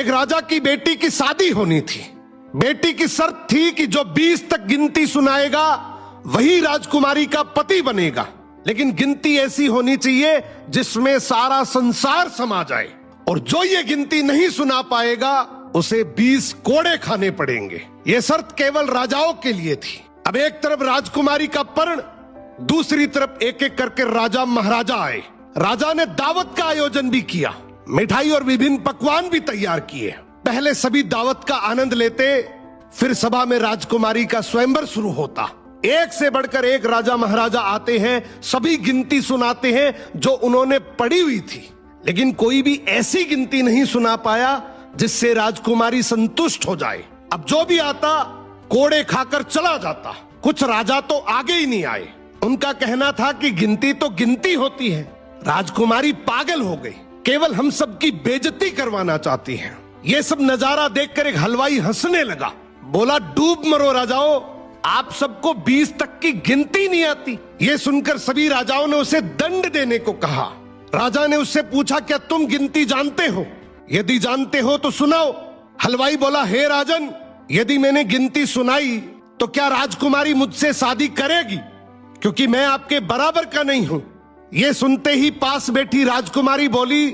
एक राजा की बेटी की शादी होनी थी। बेटी की शर्त थी कि जो 20 तक गिनती सुनाएगा वही राजकुमारी का पति बनेगा, लेकिन गिनती ऐसी होनी चाहिए जिसमें सारा संसार समा जाए, और जो ये गिनती नहीं सुना पाएगा उसे 20 कोड़े खाने पड़ेंगे। ये शर्त केवल राजाओं के लिए थी। अब एक तरफ राजकुमारी का पर्ण, दूसरी तरफ एक एक करके राजा महाराजा आए। राजा ने दावत का आयोजन भी किया, मिठाई और विभिन्न पकवान भी तैयार किए। पहले सभी दावत का आनंद लेते, फिर सभा में राजकुमारी का स्वयंवर शुरू होता। एक से बढ़कर एक राजा महाराजा आते हैं, सभी गिनती सुनाते हैं जो उन्होंने पढ़ी हुई थी, लेकिन कोई भी ऐसी गिनती नहीं सुना पाया जिससे राजकुमारी संतुष्ट हो जाए। अब जो भी आता कोड़े खाकर चला जाता। कुछ राजा तो आगे ही नहीं आए। उनका कहना था कि गिनती तो गिनती होती है। राजकुमारी पागल हो गई, केवल हम सबकी बेइज्जती करवाना चाहती हैं। ये सब नजारा देखकर एक हलवाई हंसने लगा, बोला, डूब मरो राजाओं, आप सबको 20 तक की गिनती नहीं आती। ये सुनकर सभी राजाओं ने उसे दंड देने को कहा। राजा ने उससे पूछा, क्या तुम गिनती जानते हो? यदि जानते हो तो सुनाओ। हलवाई बोला, हे राजन, यदि मैंने गिनती सुनाई तो क्या राजकुमारी मुझसे शादी करेगी, क्योंकि मैं आपके बराबर का नहीं हूं। ये सुनते ही पास बैठी राजकुमारी बोली,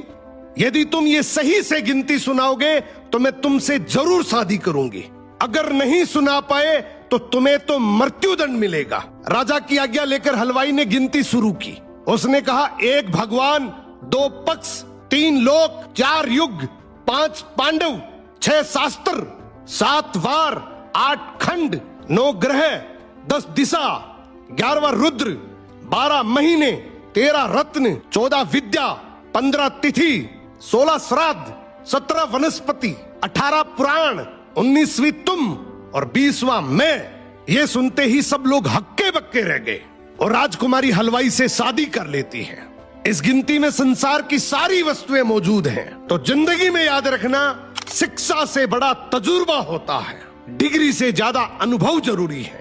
यदि तुम ये सही से गिनती सुनाओगे तो मैं तुमसे जरूर शादी करूंगी, अगर नहीं सुना पाए तो तुम्हें तो मृत्युदंड मिलेगा। राजा की आज्ञा लेकर हलवाई ने गिनती शुरू की। उसने कहा, 1 भगवान, 2 पक्ष, 3 लोक, 4 युग, 5 पांडव, 6 शास्त्र, 7 वार, 8 खंड, 9 ग्रह, 10 दिशा, 11वां रुद्र, 12 महीने, 13 रत्न, 14 विद्या, 15 तिथि, 16 श्राद्ध, 17 वनस्पति, 18 पुराण, 19वीं तुम और 20वां मैं। ये सुनते ही सब लोग हक्के बक्के रह गए और राजकुमारी हलवाई से शादी कर लेती है। इस गिनती में संसार की सारी वस्तुएं मौजूद हैं। तो जिंदगी में याद रखना, शिक्षा से बड़ा तजुर्बा होता है, डिग्री से ज्यादा अनुभव जरूरी है।